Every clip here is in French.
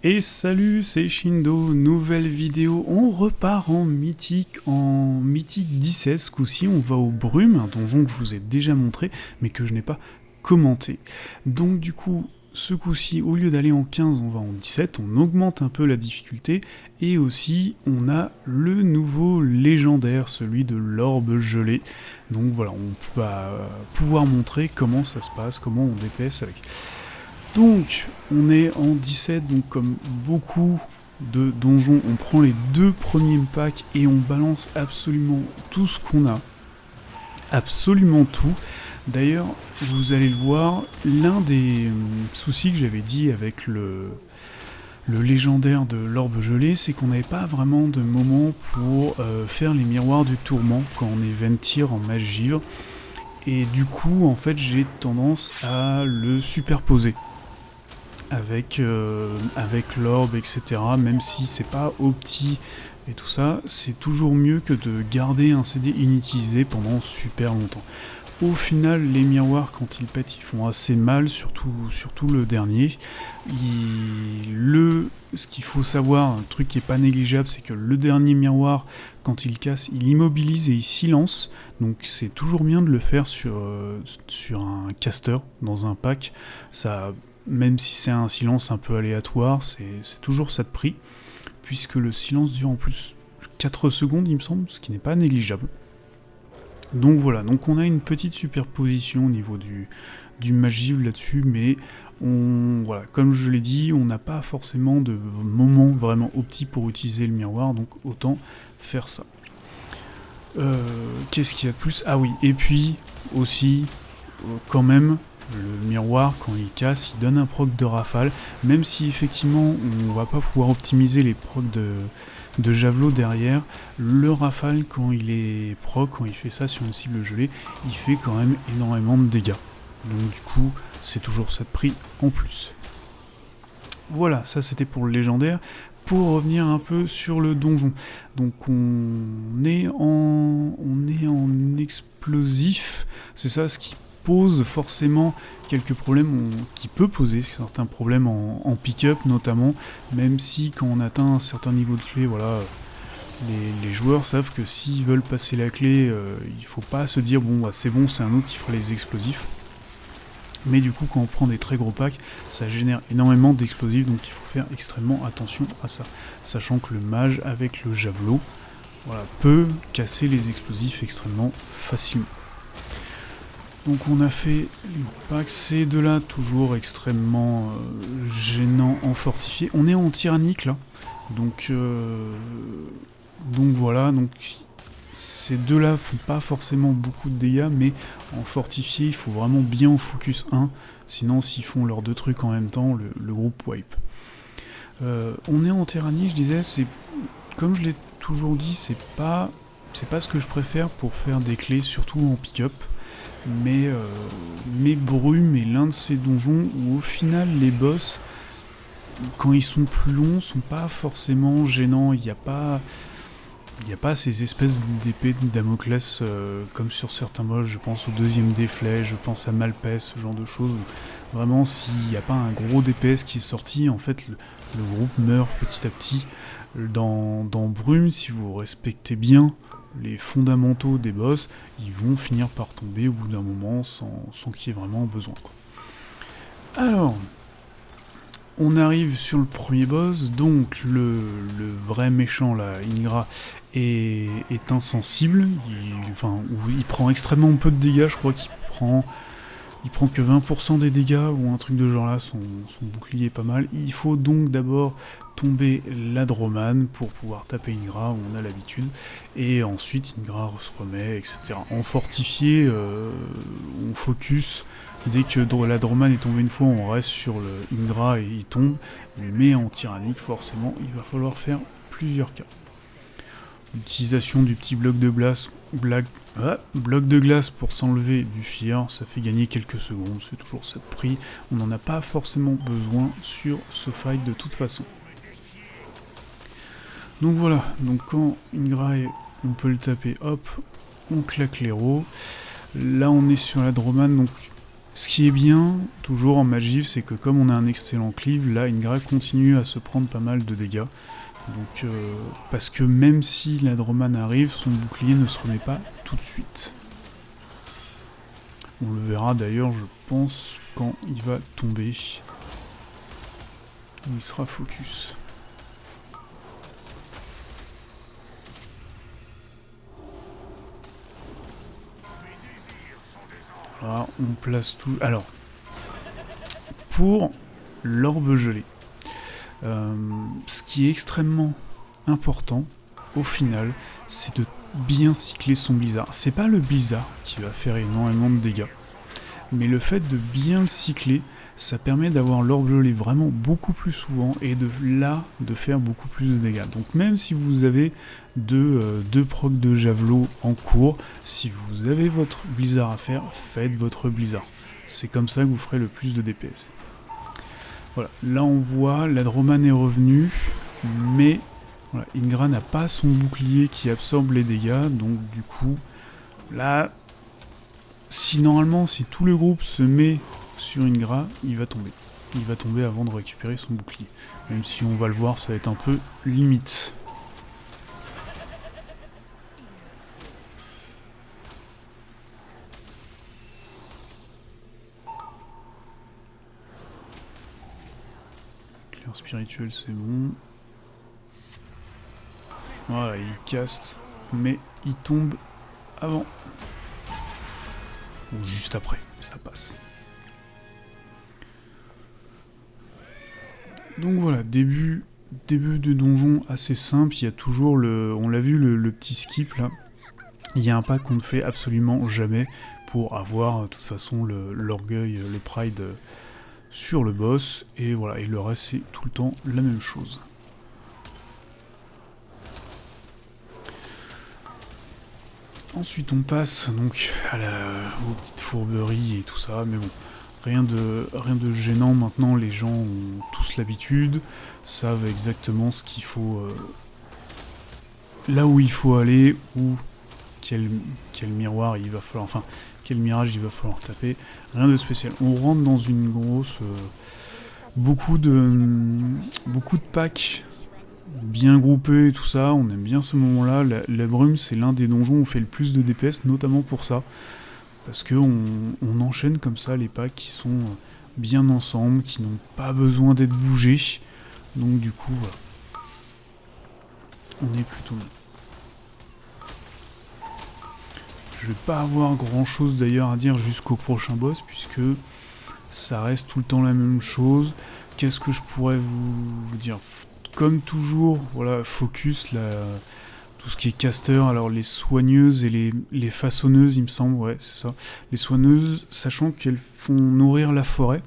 Et salut, c'est Shindo, nouvelle vidéo, on repart en mythique 17, ce coup-ci on va aux brumes, un donjon que je vous ai déjà montré, mais que je n'ai pas commenté. Donc du coup, ce coup-ci, au lieu d'aller en 15, on va en 17, on augmente un peu la difficulté, et aussi on a le nouveau légendaire, celui de l'orbe gelée. Donc voilà, on va pouvoir montrer comment ça se passe, comment on dépaisse avec... Donc, on est en 17, donc comme beaucoup de donjons, on prend les deux premiers packs et on balance absolument tout ce qu'on a. Absolument tout. D'ailleurs, vous allez le voir, l'un des soucis que j'avais dit avec le légendaire de l'orbe gelée, c'est qu'on n'avait pas vraiment de moment pour faire les miroirs du tourment quand on est Ventir en mage givre. Et du coup, en fait, j'ai tendance à le superposer avec l'orbe, etc. Même si c'est pas opti et tout ça, c'est toujours mieux que de garder un CD inutilisé pendant super longtemps. Au final, les miroirs, quand ils pètent, ils font assez mal, surtout le dernier. Ce qu'il faut savoir, un truc qui est pas négligeable, c'est que le dernier miroir, quand il casse, il immobilise et il silence. Donc c'est toujours bien de le faire sur un caster, dans un pack. Ça, même si c'est un silence un peu aléatoire, c'est toujours ça de prix, puisque le silence dure en plus 4 secondes, il me semble, ce qui n'est pas négligeable. Donc voilà, donc on a une petite superposition au niveau du magive là-dessus, mais voilà, comme je l'ai dit, on n'a pas forcément de moment vraiment opti pour utiliser le miroir, donc autant faire ça. Qu'est-ce qu'il y a de plus? Ah oui, et puis aussi, quand même, le miroir, quand il casse, il donne un proc de rafale, même si effectivement on va pas pouvoir optimiser les procs de javelot derrière, le rafale quand il est proc, quand il fait ça sur une cible gelée, il fait quand même énormément de dégâts. Donc du coup, c'est toujours ça de prix en plus. Voilà, ça c'était pour le légendaire. Pour revenir un peu sur le donjon, donc on est en explosif, c'est ça ce qui pose forcément quelques problèmes, qui peut poser certains problèmes en pick-up notamment, même si quand on atteint un certain niveau de clé, voilà, les joueurs savent que s'ils veulent passer la clé, il faut pas se dire bon bah, c'est bon, c'est un autre qui fera les explosifs. Mais du coup, quand on prend des très gros packs, ça génère énormément d'explosifs, donc il faut faire extrêmement attention à ça. Sachant que le mage, avec le javelot, voilà, peut casser les explosifs extrêmement facilement. Donc on a fait les gros packs, ces deux-là, toujours extrêmement gênants en fortifié. On est en tyrannique là, donc voilà, donc ces deux-là font pas forcément beaucoup de dégâts, mais en fortifié, il faut vraiment bien en focus 1, sinon s'ils font leurs deux trucs en même temps, le groupe wipe. On est en tyrannie, je disais, c'est comme je l'ai toujours dit, c'est pas ce que je préfère pour faire des clés, surtout en pick-up. Mais Brume est l'un de ces donjons où au final les boss, quand ils sont plus longs, sont pas forcément gênants. Il n'y a pas ces espèces d'épées de Damoclès comme sur certains boss. Je pense au deuxième des flèches, je pense à Malpès, ce genre de choses. Où vraiment, s'il n'y a pas un gros DPS qui est sorti, en fait, le groupe meurt petit à petit. Dans Brume, si vous respectez bien les fondamentaux des boss, ils vont finir par tomber au bout d'un moment sans qu'il y ait vraiment besoin, quoi. Alors, on arrive sur le premier boss, donc le vrai méchant, là, Ingra, est insensible, il prend extrêmement peu de dégâts, je crois qu'il prend que 20% des dégâts ou un truc de genre là, son bouclier est pas mal. Il faut donc d'abord tomber la Dromane pour pouvoir taper Ingra, où on a l'habitude, et ensuite Ingra se remet, etc. En fortifié, on focus, dès que la Dromane est tombée une fois, on reste sur le Ingra et il tombe, mais en tyrannique, forcément, il va falloir faire plusieurs cas. L'utilisation du petit bloc de glace pour s'enlever du fear, ça fait gagner quelques secondes, c'est toujours ça de prix. On n'en a pas forcément besoin sur ce fight de toute façon. Donc voilà, donc quand Ingra on peut le taper, hop, on claque l'héros. Là on est sur la Dromane, donc Ce qui est bien, toujours en Magif, c'est que comme on a un excellent cleave, là, Ingra continue à se prendre pas mal de dégâts. Donc, parce que même si la Droman arrive, son bouclier ne se remet pas tout de suite. On le verra d'ailleurs, je pense, quand il va tomber. Il sera focus. Voilà, on place tout... Alors, pour l'orbe gelée, ce qui est extrêmement important, au final, c'est de bien cycler son blizzard. C'est pas le blizzard qui va faire énormément de dégâts, mais le fait de bien le cycler, ça permet d'avoir l'orbe gelée vraiment beaucoup plus souvent et de faire beaucoup plus de dégâts. Donc même si vous avez deux procs de javelot en cours, si vous avez votre blizzard à faire, faites votre blizzard. C'est comme ça que vous ferez le plus de DPS. Voilà, là on voit, la Droman est revenue, mais voilà, Ingra n'a pas son bouclier qui absorbe les dégâts, donc du coup, là, si tout le groupe se met sur Ingra, il va tomber. Il va tomber avant de récupérer son bouclier. Même si on va le voir, ça va être un peu limite. Clair spirituel, c'est bon. Voilà, il caste, mais il tombe avant. Ou juste après, ça passe. Donc voilà, début de donjon assez simple, il y a toujours on l'a vu, le petit skip là. Il y a un pack qu'on ne fait absolument jamais pour avoir de toute façon l'orgueil, le pride sur le boss, et voilà, et le reste c'est tout le temps la même chose. Ensuite on passe donc aux petites fourberies et tout ça, mais bon, rien de gênant maintenant, les gens ont tous l'habitude, savent exactement ce qu'il faut, là où il faut aller, ou quel miroir il va falloir, enfin, quel mirage il va falloir taper, rien de spécial. On rentre dans une grosse... beaucoup de packs bien groupés et tout ça, on aime bien ce moment-là. La brume, c'est l'un des donjons où on fait le plus de DPS, notamment pour ça. Parce que on enchaîne comme ça les packs qui sont bien ensemble, qui n'ont pas besoin d'être bougés. Donc du coup, voilà. On est plutôt bien. Je vais pas avoir grand chose d'ailleurs à dire jusqu'au prochain boss, puisque ça reste tout le temps la même chose. Qu'est-ce que je pourrais vous dire? Comme toujours, voilà, focus, tout ce qui est caster, alors les soigneuses et les façonneuses, il me semble, ouais, c'est ça. Les soigneuses, sachant qu'elles font nourrir la forêt,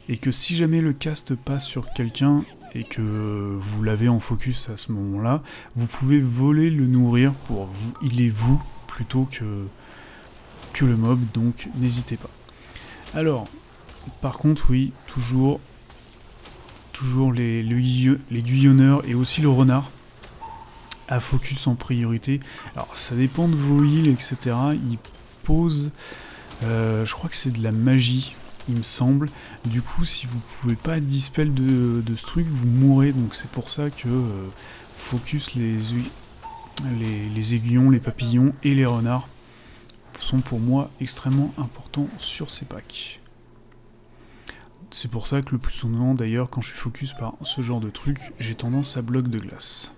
et que si jamais le cast passe sur quelqu'un, et que vous l'avez en focus à ce moment-là, vous pouvez voler le nourrir pour vous, il est vous, plutôt que le mob, donc n'hésitez pas. Alors, par contre, oui, toujours les guyonneurs et aussi le renard à focus en priorité. Alors, ça dépend de vos heals, etc. Ils posent, je crois que c'est de la magie, il me semble. Du coup, si vous pouvez pas dispel de ce truc, vous mourrez. Donc c'est pour ça que focus les aiguillons, les papillons et les renards sont pour moi extrêmement importants sur ces packs. C'est pour ça que le plus souvent, d'ailleurs, quand je suis focus par ce genre de truc, j'ai tendance à bloc de glace.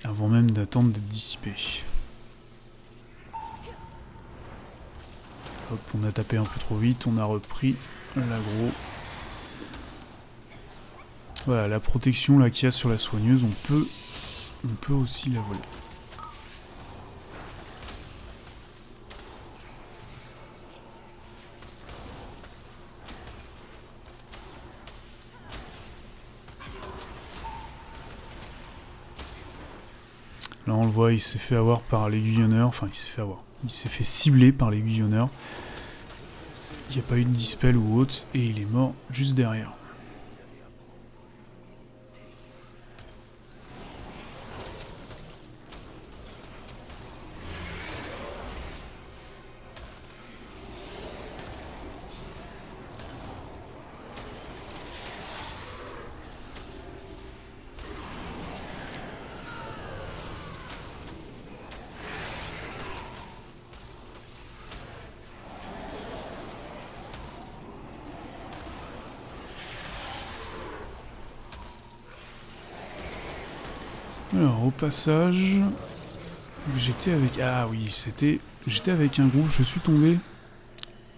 Avant même d'attendre d'être dissipé. Hop, on a tapé un peu trop vite, on a repris l'aggro. Voilà, la protection là qu'il y a sur la soigneuse, on peut aussi la voler. Là on le voit, il s'est fait avoir par l'aiguillonneur, enfin il s'est fait cibler par l'aiguillonneur. Il n'y a pas eu de dispel ou autre, et il est mort juste derrière. Alors, au passage, j'étais avec... Ah oui, j'étais avec un groupe, je suis tombé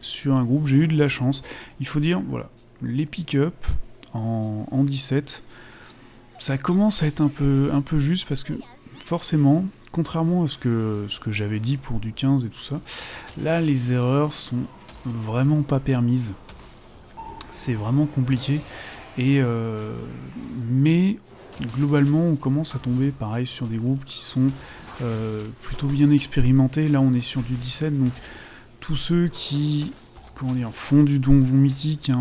sur un groupe, j'ai eu de la chance. Il faut dire, voilà, les pick-up en 17, ça commence à être un peu juste parce que forcément, contrairement à ce que j'avais dit pour du 15 et tout ça, là les erreurs sont vraiment pas permises. C'est vraiment compliqué. Mais globalement, on commence à tomber pareil sur des groupes qui sont plutôt bien expérimentés. Là, on est sur du 17, donc tous ceux qui font du donjon mythique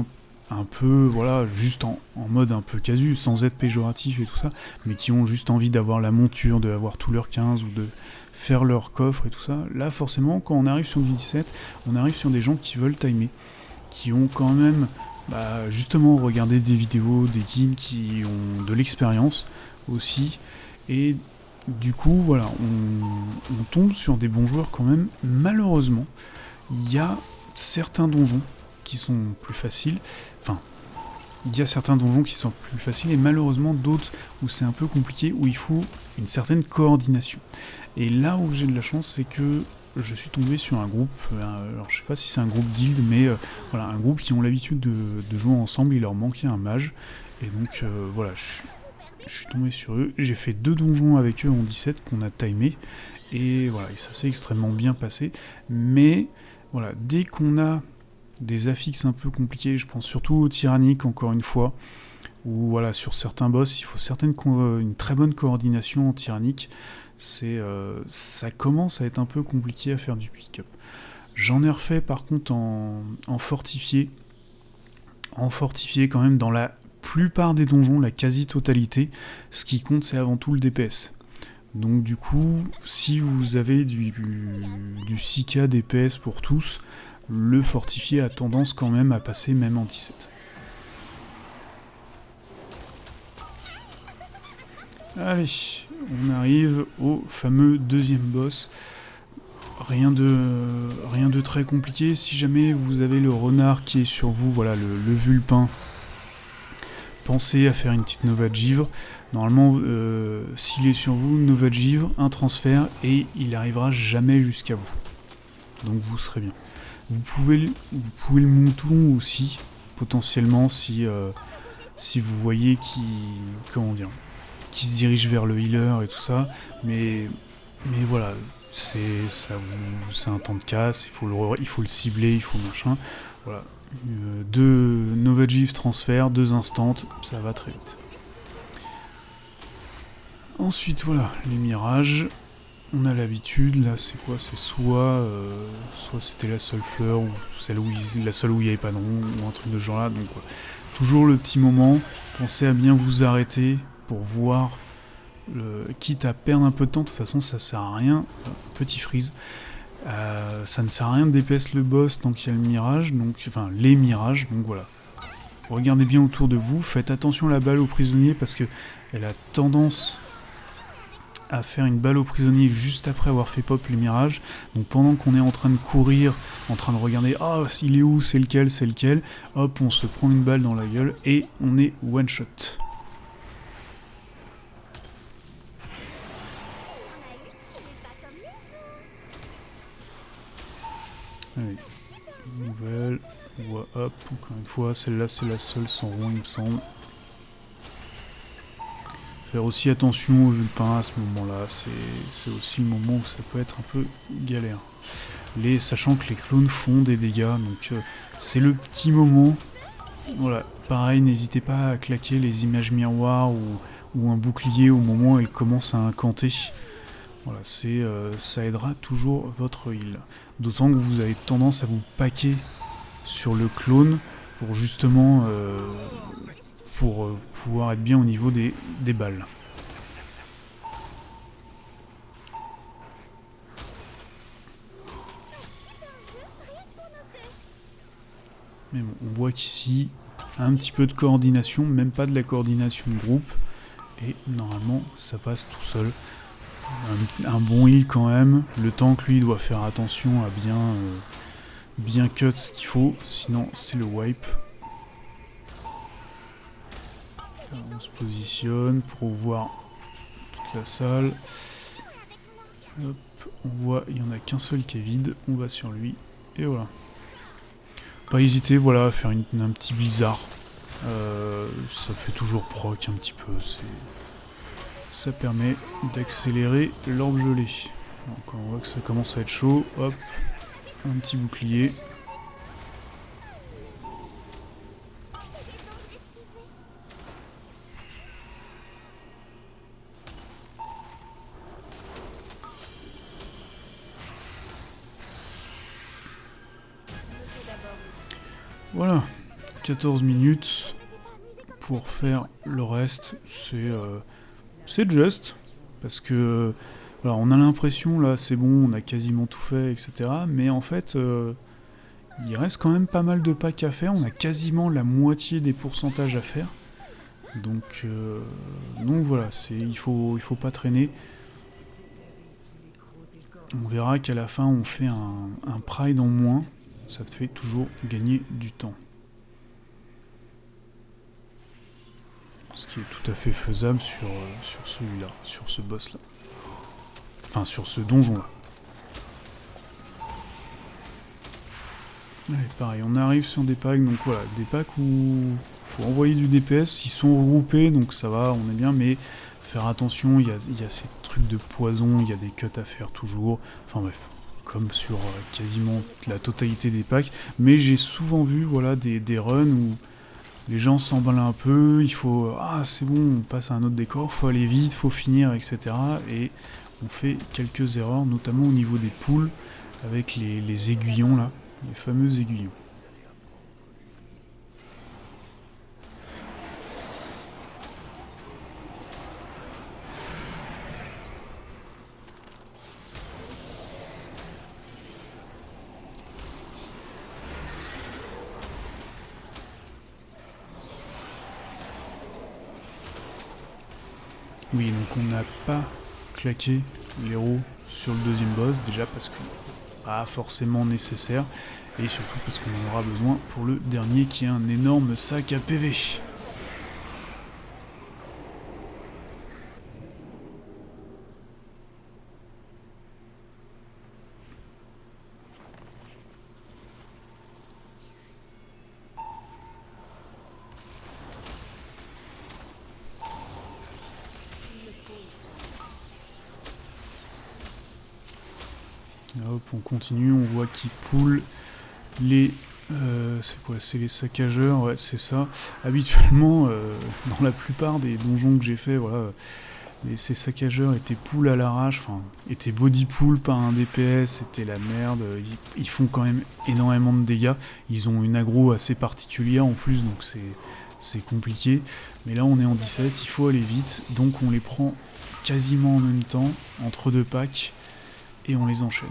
un peu, voilà, juste en mode un peu casu, sans être péjoratif et tout ça, mais qui ont juste envie d'avoir la monture, d'avoir tout leur 15 ou de faire leur coffre et tout ça. Là, forcément, quand on arrive sur du 17, on arrive sur des gens qui veulent timer, qui ont quand même justement regardé des vidéos, des guides, qui ont de l'expérience aussi, et du coup, voilà, on tombe sur des bons joueurs quand même. Malheureusement, il y a certains donjons qui sont plus faciles, et malheureusement d'autres où c'est un peu compliqué, où il faut une certaine coordination. Et là où j'ai de la chance, c'est que je suis tombé sur un groupe, alors je sais pas si c'est un groupe guild, mais voilà, un groupe qui ont l'habitude de jouer ensemble. Il leur manquait un mage, et donc voilà, je suis tombé sur eux. J'ai fait 2 donjons avec eux en 17 qu'on a timé, et voilà, et ça s'est extrêmement bien passé. Mais voilà, dès qu'on a des affixes un peu compliqués, je pense surtout au tyrannique encore une fois, où voilà, sur certains boss, il faut une très bonne coordination en tyrannique. Ça commence à être un peu compliqué à faire du pick-up. J'en ai refait par contre en fortifié. En fortifié quand même dans la plupart des donjons, la quasi-totalité. Ce qui compte, c'est avant tout le DPS. Donc du coup, si vous avez du 6K DPS pour tous, le fortifié a tendance quand même à passer même en 17. Allez, on arrive au fameux deuxième boss. Rien de très compliqué. Si jamais vous avez le renard qui est sur vous, voilà, le vulpin, pensez à faire une petite nova de givre. Normalement, s'il est sur vous, nova de givre, un transfert, et il arrivera jamais jusqu'à vous. Donc vous serez bien. Vous pouvez le mouton aussi, potentiellement, si vous voyez qui se dirige vers le healer et tout ça, mais voilà, c'est un temps de casse, il faut le cibler, il faut le machin, voilà. 2 Nova Gif transfert, 2 instants, ça va très vite. Ensuite, voilà, les mirages, on a l'habitude, là c'est quoi, c'est soit c'était la seule fleur, ou la seule où il n'y avait pas de rond, ou un truc de ce genre là, donc ouais. Toujours le petit moment, pensez à bien vous arrêter pour voir, quitte à perdre un peu de temps. De toute façon ça sert à rien, petit freeze, ça ne sert à rien de DPS le boss tant qu'il y a le mirage, enfin les mirages, donc voilà. Regardez bien autour de vous, faites attention à la balle au prisonnier parce que elle a tendance à faire une balle au prisonnier juste après avoir fait pop les mirages. Donc pendant qu'on est en train de courir, en train de regarder, il est où, c'est lequel, hop, on se prend une balle dans la gueule et on est one shot. Allez, nouvelle, hop, encore une fois, celle-là c'est la seule sans rond il me semble. Faire aussi attention au vulpin à ce moment-là, c'est aussi le moment où ça peut être un peu galère. Sachant que les clones font des dégâts, donc c'est le petit moment. Voilà, pareil, n'hésitez pas à claquer les images miroirs ou un bouclier au moment où elle commence à incanter. Voilà, ça aidera toujours votre heal. D'autant que vous avez tendance à vous paquer sur le clone pour justement pouvoir être bien au niveau des balles. Mais bon, on voit qu'ici, un petit peu de coordination, même pas de la coordination de groupe, et normalement ça passe tout seul. Un bon heal quand même, le tank lui doit faire attention à bien cut ce qu'il faut, sinon c'est le wipe. On se positionne pour voir toutes la salle. Hop, on voit, il n'y en a qu'un seul qui est vide. On va sur lui. Et voilà. Pas hésiter, voilà, à faire un petit blizzard. Ça fait toujours proc un petit peu. Ça permet d'accélérer l'orbe gelée. Donc on voit que ça commence à être chaud. Hop, un petit bouclier. Voilà, 14 minutes pour faire le reste, c'est juste, parce que voilà, on a l'impression là c'est bon, on a quasiment tout fait, etc. Mais en fait, il reste quand même pas mal de packs à faire, on a quasiment la moitié des pourcentages à faire. Donc voilà, il faut pas traîner. On verra qu'à la fin on fait un pride en moins. Ça te fait toujours gagner du temps. Ce qui est tout à fait faisable sur celui-là, sur ce boss-là. Enfin, sur ce donjon-là. Allez, pareil, on arrive sur des packs, donc voilà, des packs où faut envoyer du DPS, ils sont regroupés, donc ça va, on est bien, mais faire attention, il y a ces trucs de poison, il y a des cuts à faire toujours, enfin bref. Comme sur quasiment la totalité des packs, mais j'ai souvent vu voilà, des runs où les gens s'emballent un peu, il faut ah c'est bon, on passe à un autre décor, faut aller vite, faut finir, etc. Et on fait quelques erreurs, notamment au niveau des poules, avec les aiguillons là, les fameux aiguillons. Oui, donc on n'a pas claqué l'héros sur le deuxième boss, déjà parce que pas forcément nécessaire, et surtout parce qu'on en aura besoin pour le dernier qui est un énorme sac à PV. Hop, on continue, on voit qu'il poule les... c'est quoi? C'est les saccageurs, ouais, c'est ça. Habituellement, dans la plupart des donjons que j'ai fait, voilà, ces saccageurs étaient pool à l'arrache, enfin, étaient body pool par un DPS, c'était la merde. Ils font quand même énormément de dégâts. Ils ont une aggro assez particulière en plus, donc c'est compliqué. Mais là, on est en 17, il faut aller vite, donc on les prend quasiment en même temps, entre deux packs, et on les enchaîne.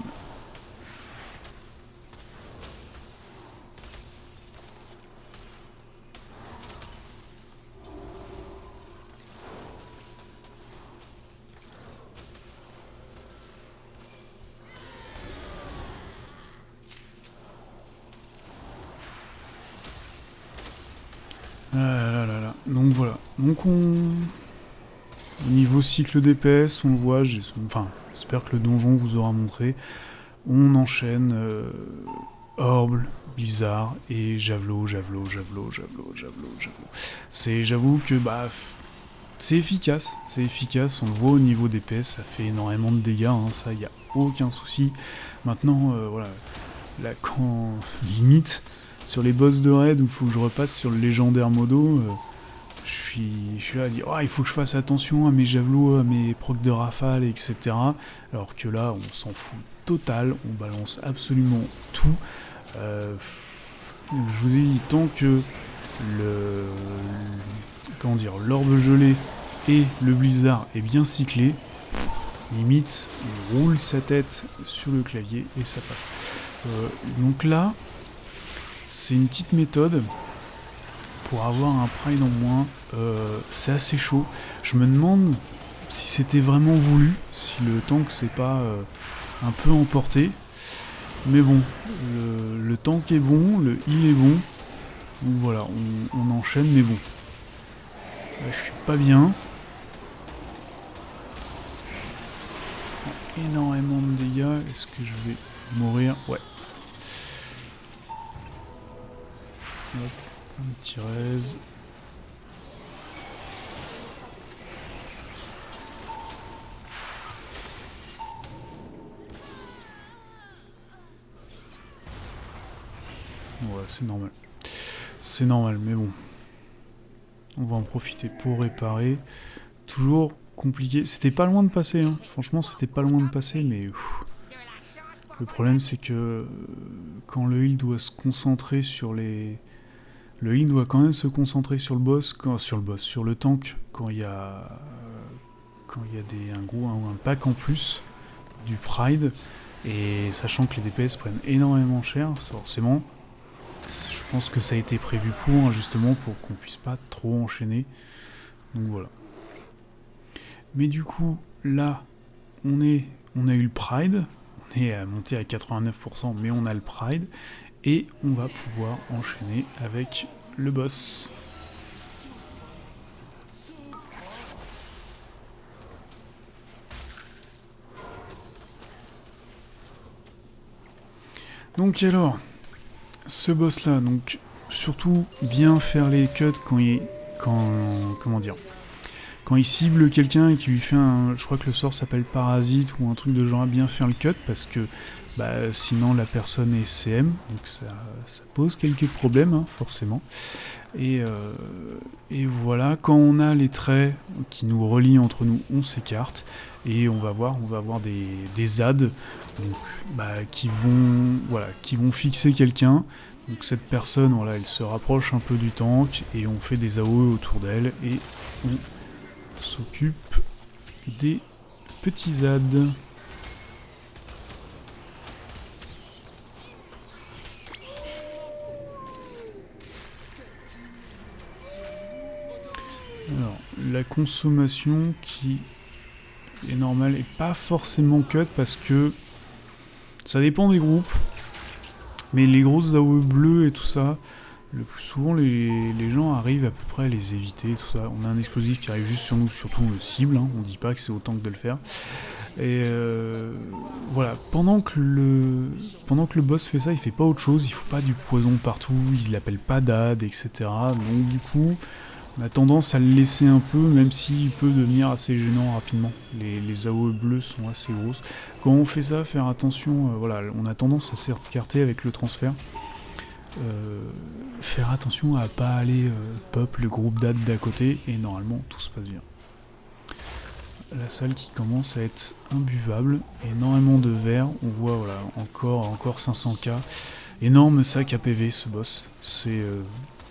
Ah là là là. Donc voilà. Donc au niveau cycle DPS, on le voit, enfin, j'espère que le donjon vous aura montré. On enchaîne Orbe, Blizzard et Javelot. J'avoue que c'est efficace, on le voit au niveau DPS, ça fait énormément de dégâts, hein, ça y a aucun souci. Maintenant, voilà, là quand limite sur les boss de raid où il faut que je repasse sur le légendaire modo, je suis là à dire, oh, il faut que je fasse attention à mes javelots, à mes procs de rafale, etc. Alors que là, on s'en fout total, on balance absolument tout. Je vous ai dit, tant que l'orbe gelée et le blizzard est bien cyclé, limite, on roule sa tête sur le clavier et ça passe. Donc là, c'est une petite méthode pour avoir un pride en moins. C'est assez chaud. Je me demande si c'était vraiment voulu, si le tank s'est pas un peu emporté. Mais bon, le tank est bon, le heal est bon. Donc voilà, on enchaîne, mais bon. Là, je suis pas bien. énormément de dégâts. Est-ce que je vais mourir? Ouais. Hop, un petit raise. Ouais, c'est normal. C'est normal, mais bon. On va en profiter pour réparer. Toujours compliqué. C'était pas loin de passer, hein. Franchement, c'était pas loin de passer, mais... Le problème, c'est que quand le heal doit se concentrer sur les... Le heal doit quand même se concentrer sur le boss, sur le tank, quand il y a un pack en plus du Pride, et sachant que les DPS prennent énormément cher, forcément, je pense que ça a été prévu pour, hein, justement, pour qu'on puisse pas trop enchaîner. Donc voilà. Mais du coup, là, on a eu le Pride, on est à monter à 89%, mais on a le Pride, et on va pouvoir enchaîner avec le boss. Donc alors, ce boss là, donc surtout bien faire les cuts quand il cible quelqu'un et qu'il lui fait je crois que le sort s'appelle parasite ou un truc de genre, bien faire le cut parce que sinon la personne est CM, donc ça pose quelques problèmes, hein, forcément. Et voilà, quand on a les traits qui nous relient entre nous, on s'écarte et on va avoir des ZAD qui vont fixer quelqu'un. Donc cette personne, voilà, elle se rapproche un peu du tank et on fait des AOE autour d'elle et on s'occupe des petits ZAD. Alors, la consommation qui est normale et pas forcément cut parce que ça dépend des groupes, mais les grosses AOE bleues et tout ça, le plus souvent les gens arrivent à peu près à les éviter, tout ça. On a un explosif qui arrive juste sur nous, surtout on le cible, hein, on dit pas que c'est autant que de le faire. Et voilà, pendant que le boss fait ça, il fait pas autre chose, il faut pas du poison partout, il l'appelle pas DAD, etc. Donc du coup, on a tendance à le laisser un peu, même s'il peut devenir assez gênant rapidement. Les AOE bleues sont assez grosses. Quand on fait ça, faire attention, voilà, on a tendance à s'écarter avec le transfert. Faire attention à pas aller pop le groupe d'ad d'à côté, et normalement tout se passe bien. La salle qui commence à être imbuvable, énormément de verre, on voit voilà, encore 500k. Énorme sac à PV ce boss,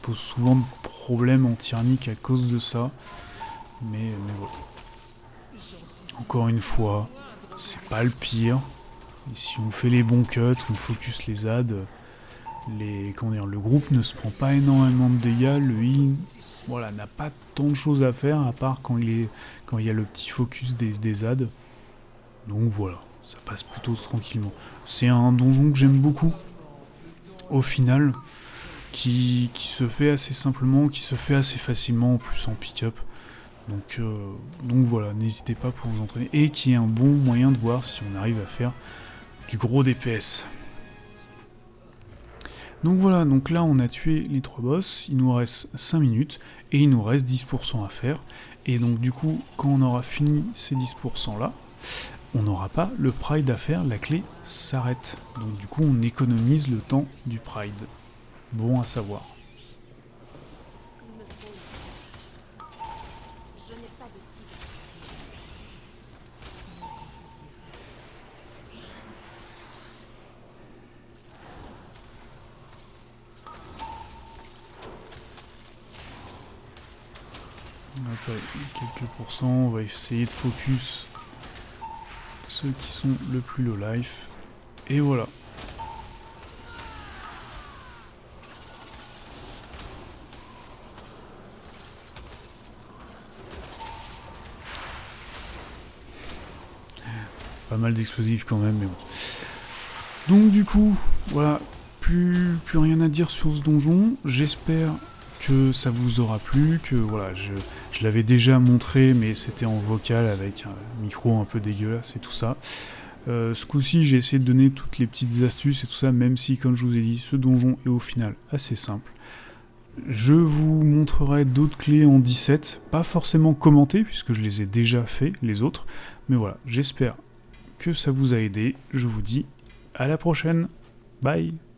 pose souvent de problèmes en tyrannique à cause de ça, mais voilà. Encore une fois, c'est pas le pire, et si on fait les bons cuts, on focus les ZAD, le groupe ne se prend pas énormément de dégâts, le heal voilà, n'a pas tant de choses à faire à part quand il y a le petit focus des ZAD. Donc voilà, ça passe plutôt tranquillement. C'est un donjon que j'aime beaucoup, au final, qui se fait assez simplement, qui se fait assez facilement en plus en pick-up. Donc voilà, n'hésitez pas pour vous entraîner, et qui est un bon moyen de voir si on arrive à faire du gros DPS. Donc voilà, donc là on a tué les 3 boss, il nous reste 5 minutes, et il nous reste 10% à faire, et donc du coup, quand on aura fini ces 10% là, on n'aura pas le Pride à faire, la clé s'arrête. Donc du coup on économise le temps du Pride. Bon à savoir. Après quelques pourcents, on va essayer de focus ceux qui sont le plus low life. Et voilà. Pas mal d'explosifs quand même, mais bon. Donc du coup, voilà, plus rien à dire sur ce donjon. J'espère que ça vous aura plu, que voilà, je l'avais déjà montré, mais c'était en vocal avec un micro un peu dégueulasse et tout ça. Ce coup-ci, j'ai essayé de donner toutes les petites astuces et tout ça, même si, comme je vous ai dit, ce donjon est au final assez simple. Je vous montrerai d'autres clés en 17, pas forcément commentées, puisque je les ai déjà fait, les autres, mais voilà, j'espère que ça vous a aidé. Je vous dis à la prochaine. Bye.